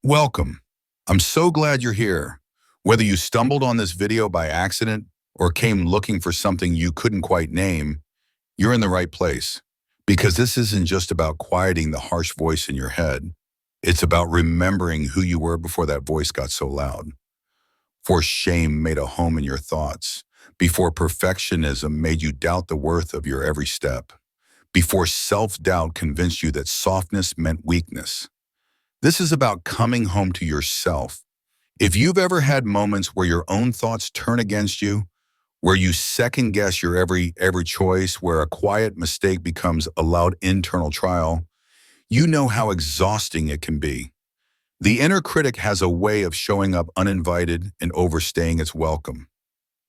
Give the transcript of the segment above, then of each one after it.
Welcome. I'm so glad you're here. Whether you stumbled on this video by accident or came looking for something you couldn't quite name, you're in the right place. Because this isn't just about quieting the harsh voice in your head. It's about remembering who you were before that voice got so loud. Before shame made a home in your thoughts. Before perfectionism made you doubt the worth of your every step. Before self-doubt convinced you that softness meant weakness. This is about coming home to yourself. If you've ever had moments where your own thoughts turn against you, where you second guess your every choice, where a quiet mistake becomes a loud internal trial, you know how exhausting it can be. The inner critic has a way of showing up uninvited and overstaying its welcome.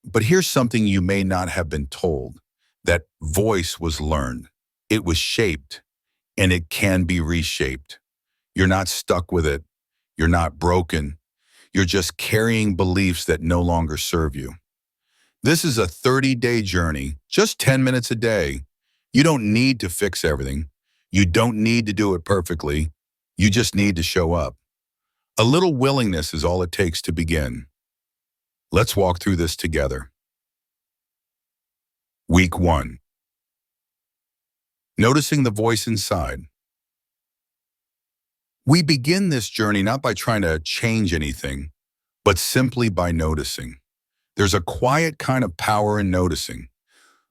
But here's something you may not have been told. That voice was learned. It was shaped, and it can be reshaped. You're not stuck with it. You're not broken. You're just carrying beliefs that no longer serve you. This is a 30-day journey, just 10 minutes a day. You don't need to fix everything. You don't need to do it perfectly. You just need to show up. A little willingness is all it takes to begin. Let's walk through this together. Week 1. Noticing the voice inside. We begin this journey not by trying to change anything, but simply by noticing. There's a quiet kind of power in noticing.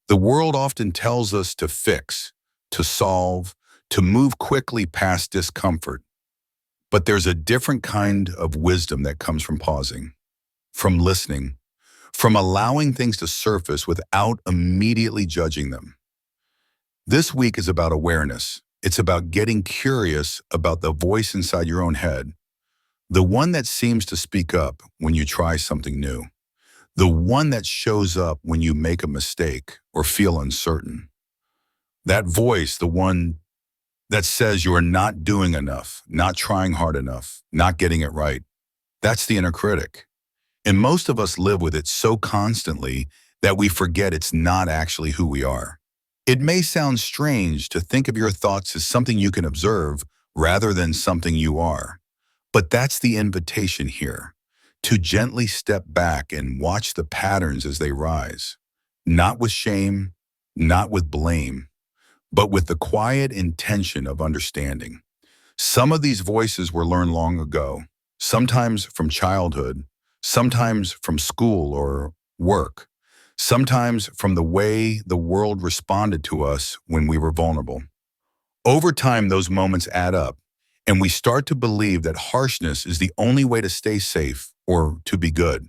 The world often tells us to fix, to solve, to move quickly past discomfort. But there's a different kind of wisdom that comes from pausing, from listening, from allowing things to surface without immediately judging them. This week is about awareness. It's about getting curious about the voice inside your own head, the one that seems to speak up when you try something new, the one that shows up when you make a mistake or feel uncertain. That voice, the one that says you are not doing enough, not trying hard enough, not getting it right, that's the inner critic. And most of us live with it so constantly that we forget it's not actually who we are. It may sound strange to think of your thoughts as something you can observe rather than something you are. But that's the invitation here, to gently step back and watch the patterns as they rise. Not with shame, not with blame, but with the quiet intention of understanding. Some of these voices were learned long ago, sometimes from childhood, sometimes from school or work. Sometimes from the way the world responded to us when we were vulnerable. Over time, those moments add up, and we start to believe that harshness is the only way to stay safe or to be good.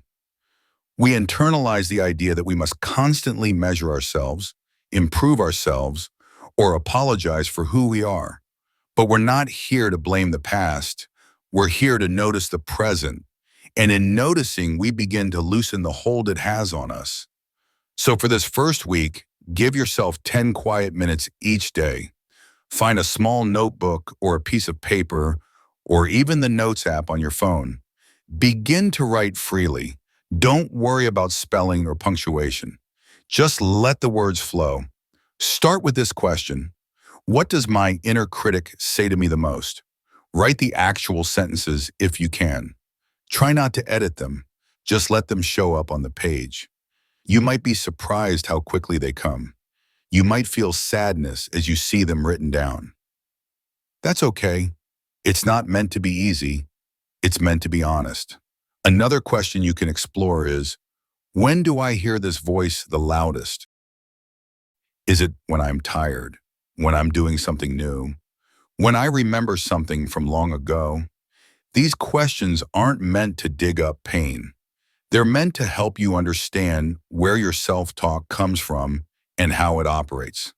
We internalize the idea that we must constantly measure ourselves, improve ourselves, or apologize for who we are. But we're not here to blame the past. We're here to notice the present. And in noticing, we begin to loosen the hold it has on us. So for this first week, give yourself 10 quiet minutes each day. Find a small notebook or a piece of paper or even the Notes app on your phone. Begin to write freely. Don't worry about spelling or punctuation. Just let the words flow. Start with this question. What does my inner critic say to me the most? Write the actual sentences if you can. Try not to edit them. Just let them show up on the page. You might be surprised how quickly they come. You might feel sadness as you see them written down. That's okay. It's not meant to be easy. It's meant to be honest. Another question you can explore is, when do I hear this voice the loudest? Is it when I'm tired? When I'm doing something new? When I remember something from long ago? These questions aren't meant to dig up pain. They're meant to help you understand where your self-talk comes from and how it operates.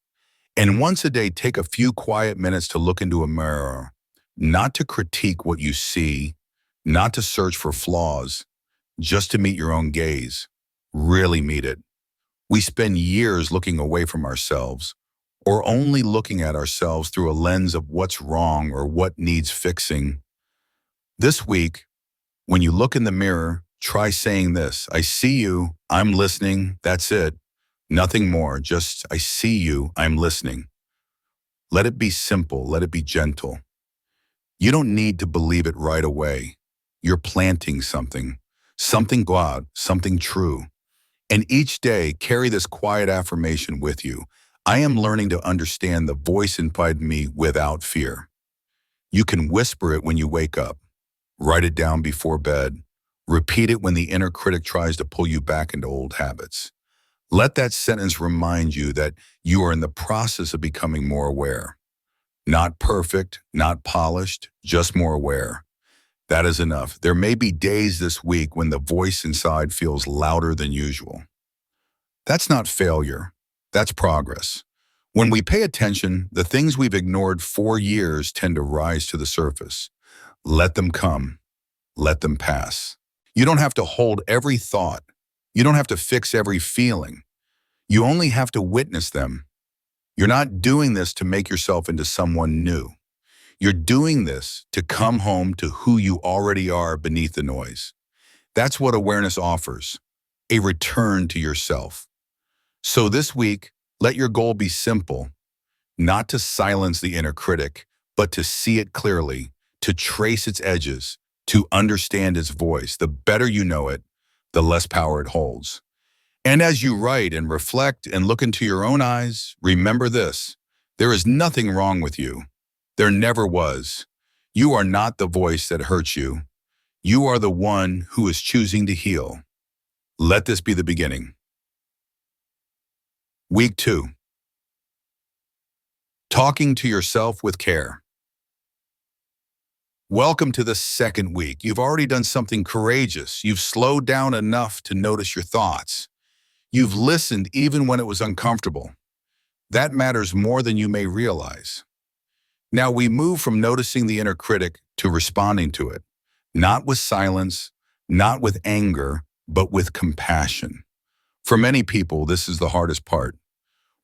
And once a day, take a few quiet minutes to look into a mirror, not to critique what you see, not to search for flaws, just to meet your own gaze. Really meet it. We spend years looking away from ourselves, or only looking at ourselves through a lens of what's wrong or what needs fixing. This week, when you look in the mirror, try saying this: I see you, I'm listening, that's it. Nothing more, just I see you, I'm listening. Let it be simple, let it be gentle. You don't need to believe it right away. You're planting something God, something true. And each day, carry this quiet affirmation with you. I am learning to understand the voice inside me without fear. You can whisper it when you wake up, write it down before bed, repeat it when the inner critic tries to pull you back into old habits. Let that sentence remind you that you are in the process of becoming more aware. Not perfect, not polished, just more aware. That is enough. There may be days this week when the voice inside feels louder than usual. That's not failure. That's progress. When we pay attention, the things we've ignored for years tend to rise to the surface. Let them come. Let them pass. You don't have to hold every thought. You don't have to fix every feeling. You only have to witness them. You're not doing this to make yourself into someone new. You're doing this to come home to who you already are beneath the noise. That's what awareness offers, a return to yourself. So this week, let your goal be simple, not to silence the inner critic, but to see it clearly, to trace its edges, to understand its voice. The better you know it, the less power it holds. And as you write and reflect and look into your own eyes, remember this: there is nothing wrong with you. There never was. You are not the voice that hurts you. You are the one who is choosing to heal. Let this be the beginning. Week 2. Talking to yourself with care. Welcome to the second week. You've already done something courageous. You've slowed down enough to notice your thoughts. You've listened even when it was uncomfortable. That matters more than you may realize. Now we move from noticing the inner critic to responding to it, not with silence, not with anger, but with compassion. For many people, this is the hardest part.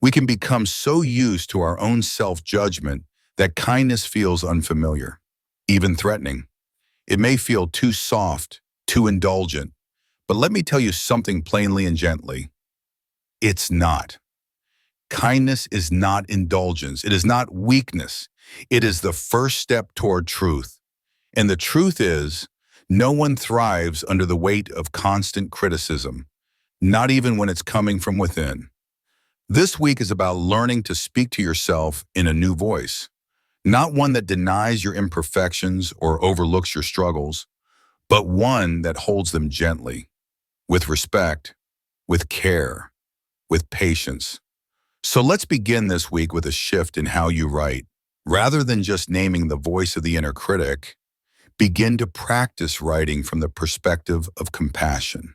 We can become so used to our own self-judgment that kindness feels unfamiliar, even threatening. It may feel too soft, too indulgent, but let me tell you something plainly and gently. It's not. Kindness is not indulgence. It is not weakness. It is the first step toward truth. And the truth is, no one thrives under the weight of constant criticism, not even when it's coming from within. This week is about learning to speak to yourself in a new voice, not one that denies your imperfections or overlooks your struggles, but one that holds them gently, with respect, with care, with patience. So let's begin this week with a shift in how you write. Rather than just naming the voice of the inner critic, begin to practice writing from the perspective of compassion.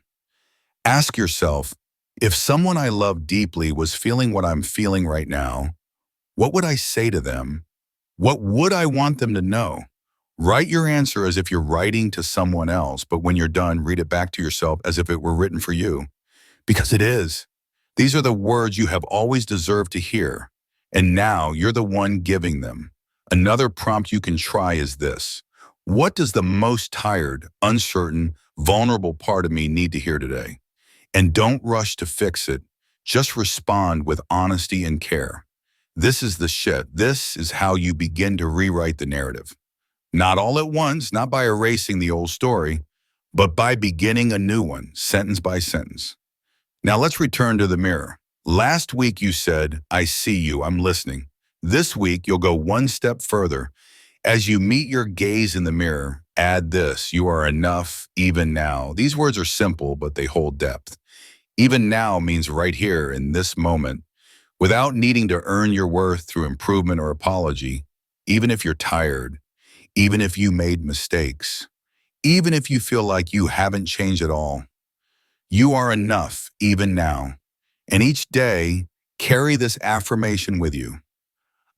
Ask yourself, if someone I love deeply was feeling what I'm feeling right now, what would I say to them? What would I want them to know? Write your answer as if you're writing to someone else, but when you're done, read it back to yourself as if it were written for you. Because it is. These are the words you have always deserved to hear, and now you're the one giving them. Another prompt you can try is this: what does the most tired, uncertain, vulnerable part of me need to hear today? And don't rush to fix it. Just respond with honesty and care. This is the shit. This is how you begin to rewrite the narrative. Not all at once, not by erasing the old story, but by beginning a new one, sentence by sentence. Now let's return to the mirror. Last week you said, I see you, I'm listening. This week you'll go one step further. As you meet your gaze in the mirror, add this: you are enough, even now. These words are simple, but they hold depth. Even now means right here in this moment, without needing to earn your worth through improvement or apology, even if you're tired, even if you made mistakes, even if you feel like you haven't changed at all. You are enough, even now. And each day, carry this affirmation with you.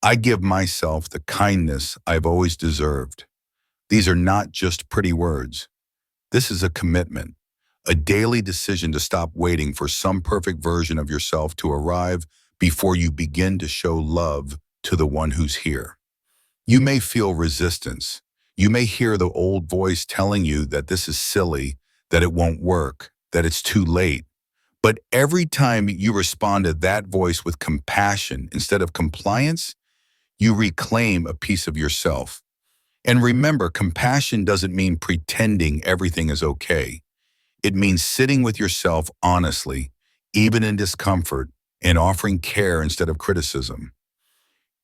I give myself the kindness I've always deserved. These are not just pretty words. This is a commitment, a daily decision to stop waiting for some perfect version of yourself to arrive before you begin to show love to the one who's here. You may feel resistance. You may hear the old voice telling you that this is silly, that it won't work, that it's too late. But every time you respond to that voice with compassion instead of compliance, you reclaim a piece of yourself. And remember, compassion doesn't mean pretending everything is okay. It means sitting with yourself honestly, even in discomfort, and offering care instead of criticism.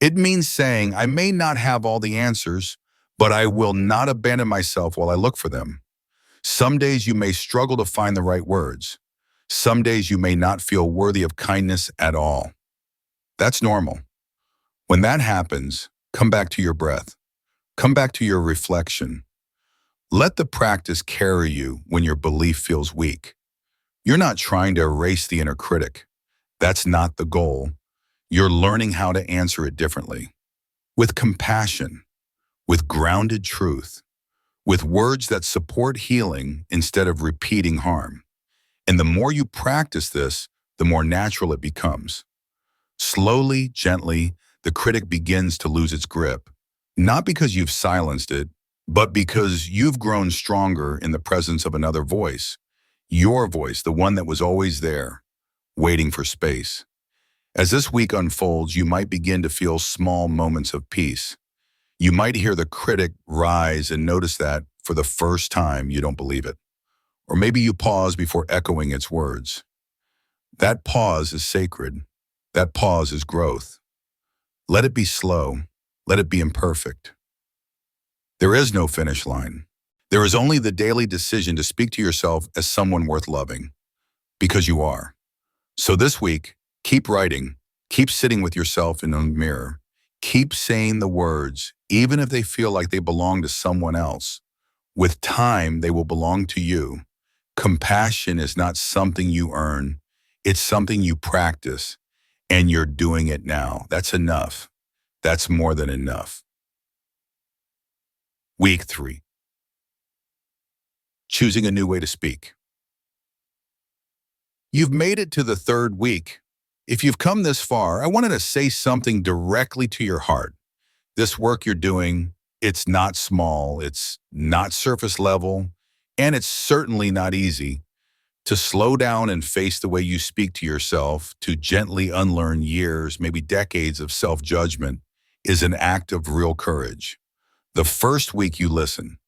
It means saying, I may not have all the answers, but I will not abandon myself while I look for them. Some days you may struggle to find the right words. Some days you may not feel worthy of kindness at all. That's normal. When that happens, come back to your breath. Come back to your reflection. Let the practice carry you when your belief feels weak. You're not trying to erase the inner critic. That's not the goal. You're learning how to answer it differently. With compassion, with grounded truth, with words that support healing instead of repeating harm. And the more you practice this, the more natural it becomes. Slowly, gently, the critic begins to lose its grip, not because you've silenced it, but because you've grown stronger in the presence of another voice. Your voice, the one that was always there, waiting for space. As this week unfolds, you might begin to feel small moments of peace. You might hear the critic rise and notice that, for the first time, you don't believe it. Or maybe you pause before echoing its words. That pause is sacred. That pause is growth. Let it be slow. Let it be imperfect. There is no finish line. There is only the daily decision to speak to yourself as someone worth loving, because you are. So this week, keep writing, keep sitting with yourself in a mirror, keep saying the words, even if they feel like they belong to someone else. With time, they will belong to you. Compassion is not something you earn. It's something you practice, and you're doing it now. That's enough. That's more than enough. Week 3. Choosing a new way to speak. You've made it to the 3rd week. If you've come this far, I wanted to say something directly to your heart. This work you're doing, it's not small, it's not surface level, and it's certainly not easy. To slow down and face the way you speak to yourself, to gently unlearn years, maybe decades of self-judgment, is an act of real courage. The first week you listen,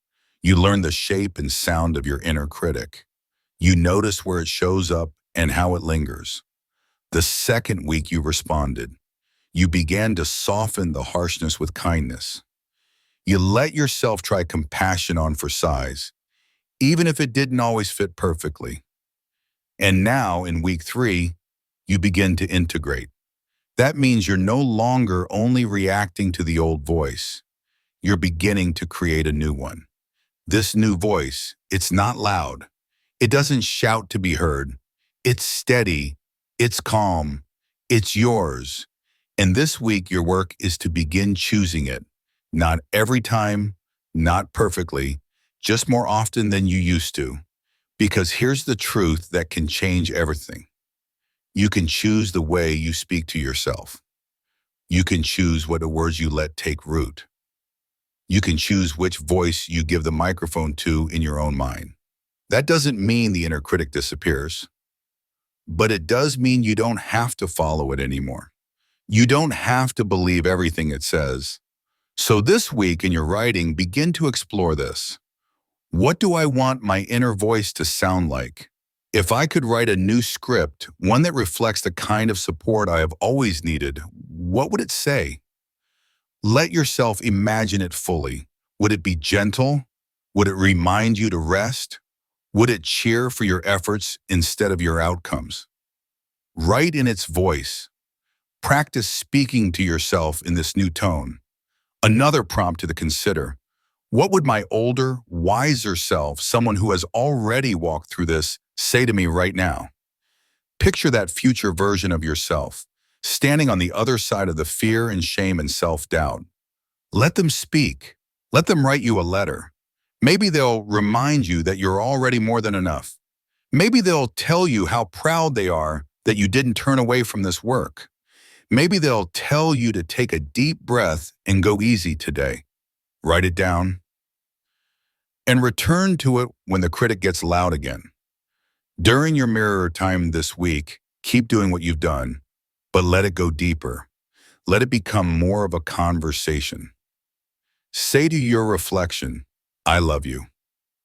you learn the shape and sound of your inner critic. You notice where it shows up and how it lingers. The second week you responded. You began to soften the harshness with kindness. You let yourself try compassion on for size, even if it didn't always fit perfectly. And now, in week 3, you begin to integrate. That means you're no longer only reacting to the old voice. You're beginning to create a new one. This new voice, it's not loud. It doesn't shout to be heard. It's steady. It's calm. It's yours. And this week, your work is to begin choosing it. Not every time, not perfectly, just more often than you used to. Because here's the truth that can change everything. You can choose the way you speak to yourself. You can choose what words you let take root. You can choose which voice you give the microphone to in your own mind. That doesn't mean the inner critic disappears, but it does mean you don't have to follow it anymore. You don't have to believe everything it says. So this week in your writing, begin to explore this. What do I want my inner voice to sound like? If I could write a new script, one that reflects the kind of support I have always needed, what would it say? Let yourself imagine it fully. Would it be gentle? Would it remind you to rest? Would it cheer for your efforts instead of your outcomes? Write in its voice. Practice speaking to yourself in this new tone. Another prompt to consider. What would my older, wiser self, someone who has already walked through this, say to me right now? Picture that future version of yourself, standing on the other side of the fear and shame and self-doubt. Let them speak. Let them write you a letter. Maybe they'll remind you that you're already more than enough. Maybe they'll tell you how proud they are that you didn't turn away from this work. Maybe they'll tell you to take a deep breath and go easy today. Write it down and return to it when the critic gets loud again. During your mirror time this week, keep doing what you've done, but let it go deeper. Let it become more of a conversation. Say to your reflection, I love you.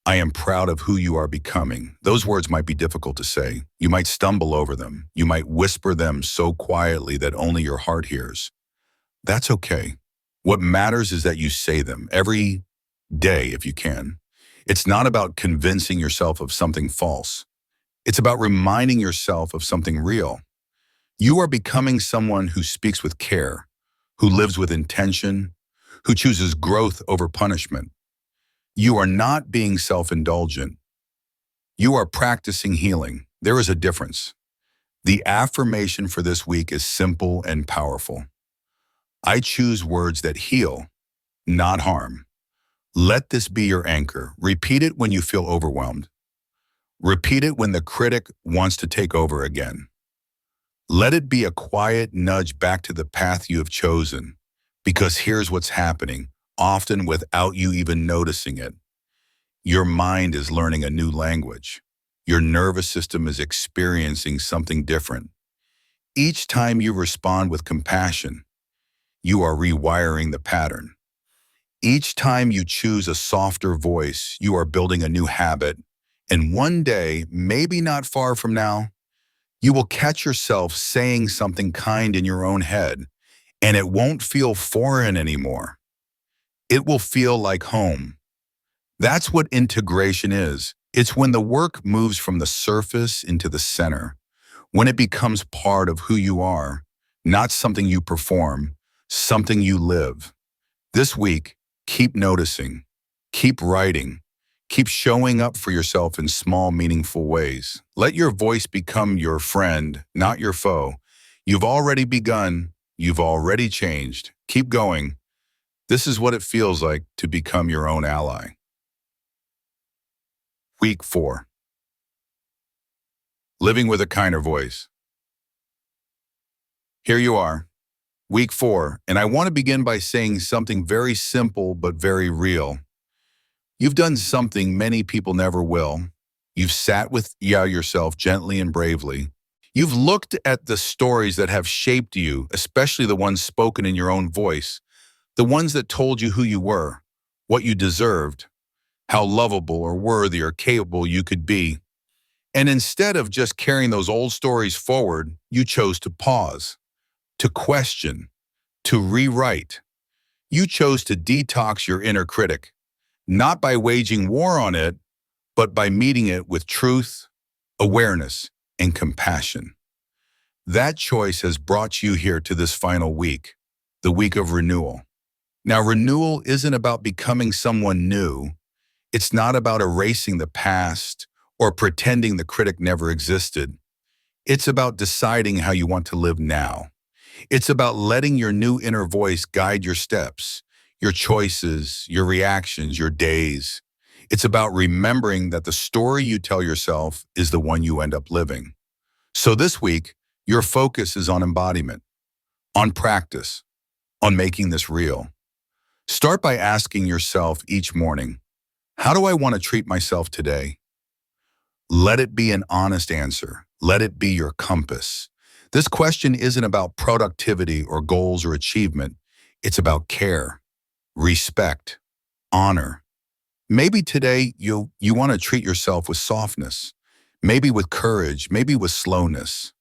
I am proud of who you are becoming. Those words might be difficult to say. You might stumble over them. You might whisper them so quietly that only your heart hears. That's okay. What matters is that you say them every day if you can. It's not about convincing yourself of something false. It's about reminding yourself of something real. You are becoming someone who speaks with care, who lives with intention, who chooses growth over punishment. You are not being self-indulgent. You are practicing healing. There is a difference. The affirmation for this week is simple and powerful. I choose words that heal, not harm. Let this be your anchor. Repeat it when you feel overwhelmed. Repeat it when the critic wants to take over again. Let it be a quiet nudge back to the path you have chosen. Because here's what's happening, often without you even noticing it. Your mind is learning a new language. Your nervous system is experiencing something different. Each time you respond with compassion, you are rewiring the pattern. Each time you choose a softer voice, you are building a new habit. And one day, maybe not far from now, you will catch yourself saying something kind in your own head, and it won't feel foreign anymore. It will feel like home. That's what integration is. It's when the work moves from the surface into the center, when it becomes part of who you are, not something you perform, something you live. This week, keep noticing, keep writing, keep showing up for yourself in small, meaningful ways. Let your voice become your friend, not your foe. You've already begun. You've already changed. Keep going. This is what it feels like to become your own ally. Week 4. Living with a kinder voice. Here you are, week 4, and I want to begin by saying something very simple but very real. You've done something many people never will. You've sat with yourself gently and bravely. You've looked at the stories that have shaped you, especially the ones spoken in your own voice, the ones that told you who you were, what you deserved, how lovable or worthy or capable you could be. And instead of just carrying those old stories forward, you chose to pause, to question, to rewrite. You chose to detox your inner critic, not by waging war on it, but by meeting it with truth, awareness, and compassion. That choice has brought you here to this final week, the week of renewal. Now, renewal isn't about becoming someone new. It's not about erasing the past or pretending the critic never existed. It's about deciding how you want to live now. It's about letting your new inner voice guide your steps, your choices, your reactions, your days. It's about remembering that the story you tell yourself is the one you end up living. So this week, your focus is on embodiment, on practice, on making this real. Start by asking yourself each morning, how do I want to treat myself today? Let it be an honest answer. Let it be your compass. This question isn't about productivity or goals or achievement. It's about care, respect, honor. Maybe today you want to treat yourself with softness, maybe with courage, maybe with slowness.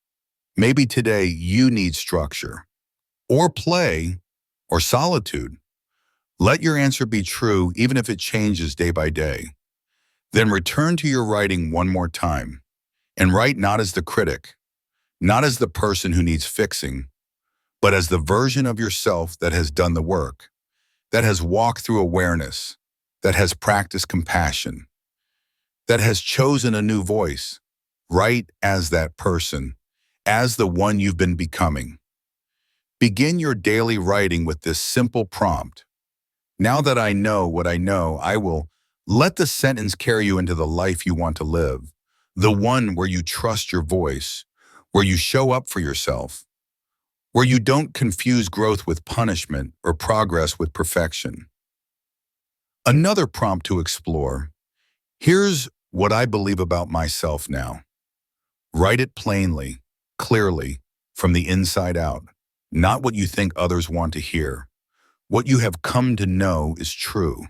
Maybe today you need structure, or play, or solitude. Let your answer be true even if it changes day by day. Then return to your writing one more time, and write not as the critic, not as the person who needs fixing, but as the version of yourself that has done the work, that has walked through awareness, that has practiced compassion, that has chosen a new voice. Write as that person, as the one you've been becoming. Begin your daily writing with this simple prompt. Now that I know what I know, I will let the sentence carry you into the life you want to live, the one where you trust your voice, where you show up for yourself, where you don't confuse growth with punishment or progress with perfection. Another prompt to explore. Here's what I believe about myself now. Write it plainly, clearly, from the inside out, not what you think others want to hear. What you have come to know is true.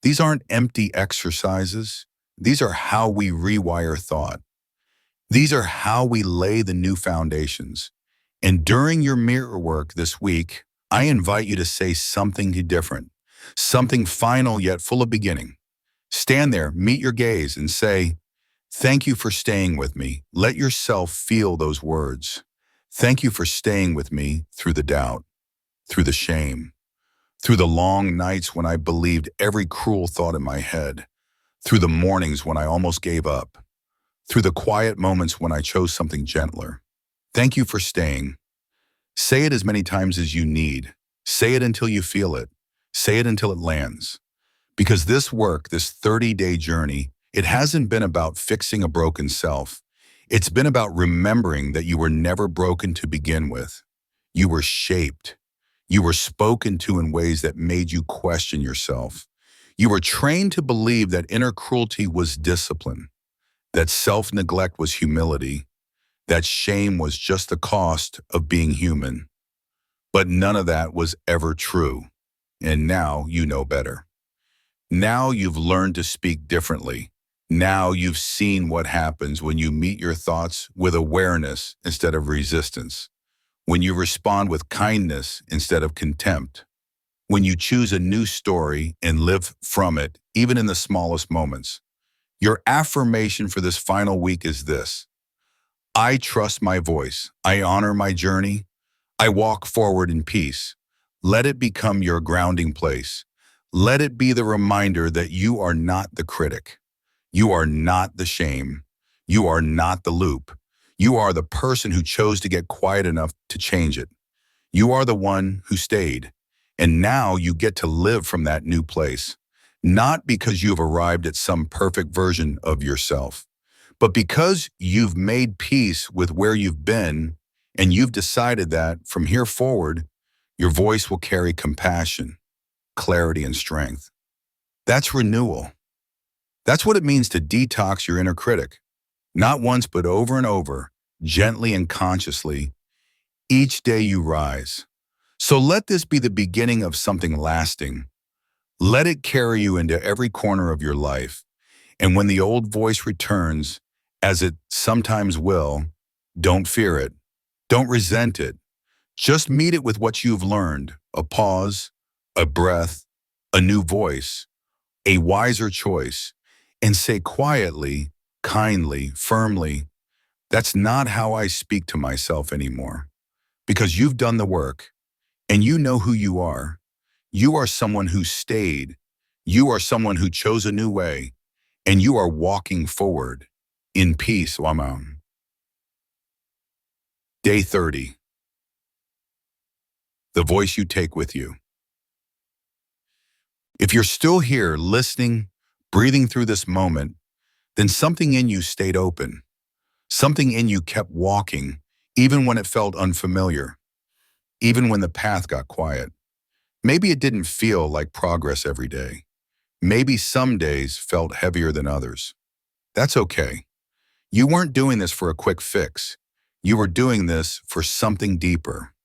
These aren't empty exercises. These are how we rewire thought. These are how we lay the new foundations. And during your mirror work this week, I invite you to say something different, something final yet full of beginning. Stand there, meet your gaze, and say, "Thank you for staying with me." Let yourself feel those words. Thank you for staying with me through the doubt, through the shame, through the long nights when I believed every cruel thought in my head, through the mornings when I almost gave up, through the quiet moments when I chose something gentler. Thank you for staying. Say it as many times as you need. Say it until you feel it. Say it until it lands. Because this work, this 30-day journey, it hasn't been about fixing a broken self. It's been about remembering that you were never broken to begin with. You were shaped. You were spoken to in ways that made you question yourself. You were trained to believe that inner cruelty was discipline, that self-neglect was humility, that shame was just the cost of being human. But none of that was ever true. And now you know better. Now you've learned to speak differently. Now you've seen what happens when you meet your thoughts with awareness instead of resistance, when you respond with kindness instead of contempt, when you choose a new story and live from it, even in the smallest moments. Your affirmation for this final week is this: I trust my voice. I honor my journey. I walk forward in peace. Let it become your grounding place. Let it be the reminder that you are not the critic. You are not the shame. You are not the loop. You are the person who chose to get quiet enough to change it. You are the one who stayed. And now you get to live from that new place, not because you've arrived at some perfect version of yourself, but because you've made peace with where you've been and you've decided that from here forward, your voice will carry compassion, clarity, and strength. That's renewal. That's what it means to detox your inner critic. Not once, but over and over, gently and consciously, each day you rise. So let this be the beginning of something lasting. Let it carry you into every corner of your life. And when the old voice returns, as it sometimes will, don't fear it. Don't resent it. Just meet it with what you've learned: a pause, a breath, a new voice, a wiser choice, and say quietly, kindly, firmly, "That's not how I speak to myself anymore." Because you've done the work and you know who you are. You are someone who stayed. You are someone who chose a new way, and you are walking forward in peace. Wamam. Day 30. The voice you take with you. If you're still here listening, breathing through this moment, then something in you stayed open. Something in you kept walking, even when it felt unfamiliar, even when the path got quiet. Maybe it didn't feel like progress every day. Maybe some days felt heavier than others. That's okay. You weren't doing this for a quick fix. You were doing this for something deeper.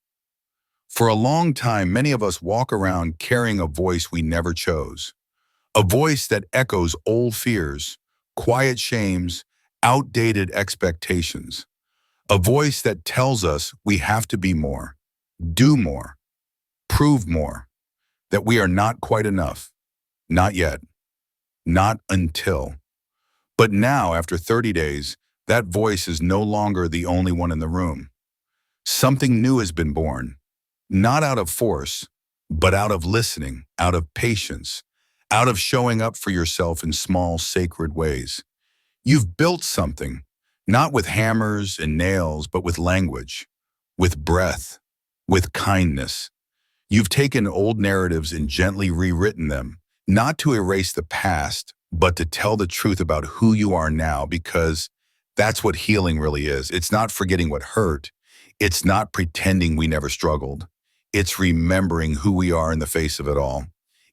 For a long time, many of us walk around carrying a voice we never chose. A voice that echoes old fears, quiet shames, outdated expectations. A voice that tells us we have to be more, do more, prove more, that we are not quite enough. Not yet. Not until. But now, after 30 days, that voice is no longer the only one in the room. Something new has been born, not out of force, but out of listening, out of patience, out of showing up for yourself in small, sacred ways. You've built something, not with hammers and nails, but with language, with breath, with kindness. You've taken old narratives and gently rewritten them, not to erase the past, but to tell the truth about who you are now, because that's what healing really is. It's not forgetting what hurt. It's not pretending we never struggled. It's remembering who we are in the face of it all.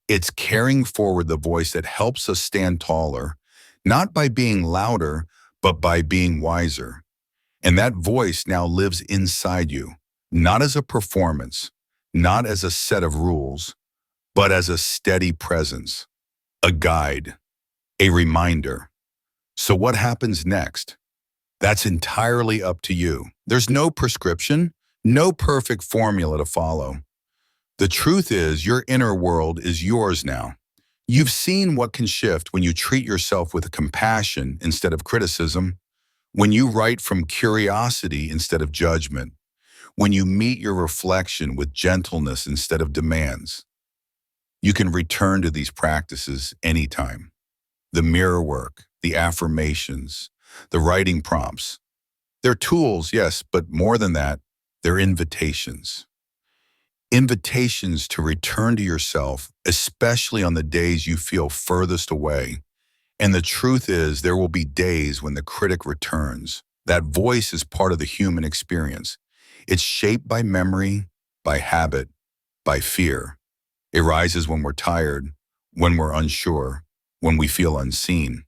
It's carrying forward the voice that helps us stand taller, not by being louder, but by being wiser. And that voice now lives inside you, not as a performance, not as a set of rules, but as a steady presence, a guide, a reminder. So what happens next? That's entirely up to you. There's no prescription, no perfect formula to follow. The truth is, your inner world is yours now. You've seen what can shift when you treat yourself with compassion instead of criticism, when you write from curiosity instead of judgment, when you meet your reflection with gentleness instead of demands. You can return to these practices anytime. The mirror work, the affirmations, the writing prompts. They're tools, yes, but more than that, they're invitations. Invitations to return to yourself, especially on the days you feel furthest away. And the truth is, there will be days when the critic returns. That voice is part of the human experience. It's shaped by memory, by habit, by fear. It rises when we're tired, when we're unsure, when we feel unseen.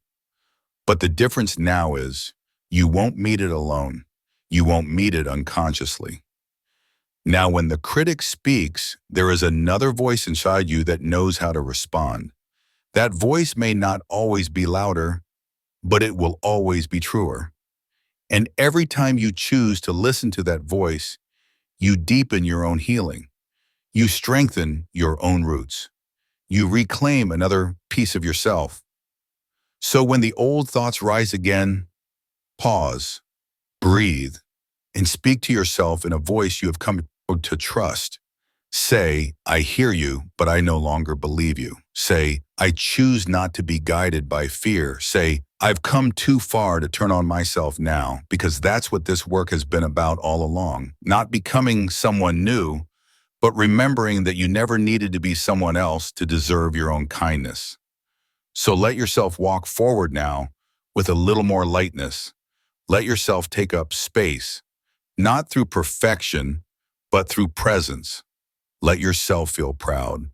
But the difference now is, you won't meet it alone. You won't meet it unconsciously. Now, when the critic speaks, there is another voice inside you that knows how to respond. That voice may not always be louder, but it will always be truer. And every time you choose to listen to that voice, you deepen your own healing. You strengthen your own roots. You reclaim another piece of yourself. So when the old thoughts rise again, pause, breathe, and speak to yourself in a voice you have come to trust. Say, I hear you, but I no longer believe you. Say, I choose not to be guided by fear. Say, I've come too far to turn on myself now, because that's what this work has been about all along. Not becoming someone new, but remembering that you never needed to be someone else to deserve your own kindness. So let yourself walk forward now with a little more lightness. Let yourself take up space, not through perfection, but through presence. Let yourself feel proud.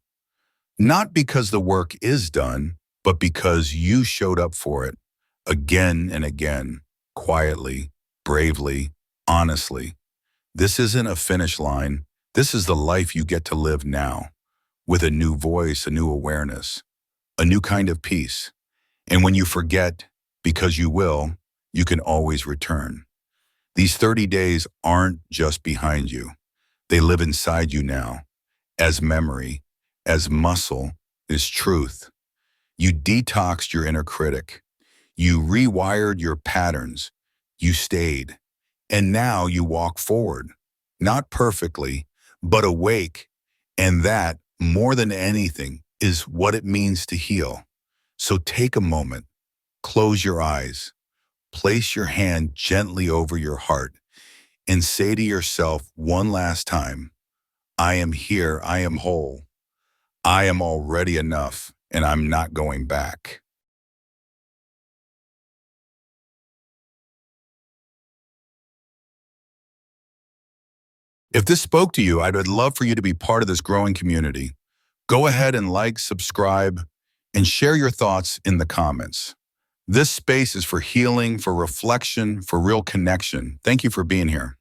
Not because the work is done, but because you showed up for it again and again, quietly, bravely, honestly. This isn't a finish line. This is the life you get to live now, with a new voice, a new awareness, a new kind of peace. And when you forget, because you will, you can always return. These 30 days aren't just behind you. They live inside you now, as memory, as muscle, as truth. You detoxed your inner critic. You rewired your patterns. You stayed. And now you walk forward, not perfectly, but awake. And that, more than anything, is what it means to heal. So take a moment, close your eyes, place your hand gently over your heart, and say to yourself one last time, I am here, I am whole, I am already enough, and I'm not going back. If this spoke to you, I'd love for you to be part of this growing community. Go ahead and like, subscribe, and share your thoughts in the comments. This space is for healing, for reflection, for real connection. Thank you for being here.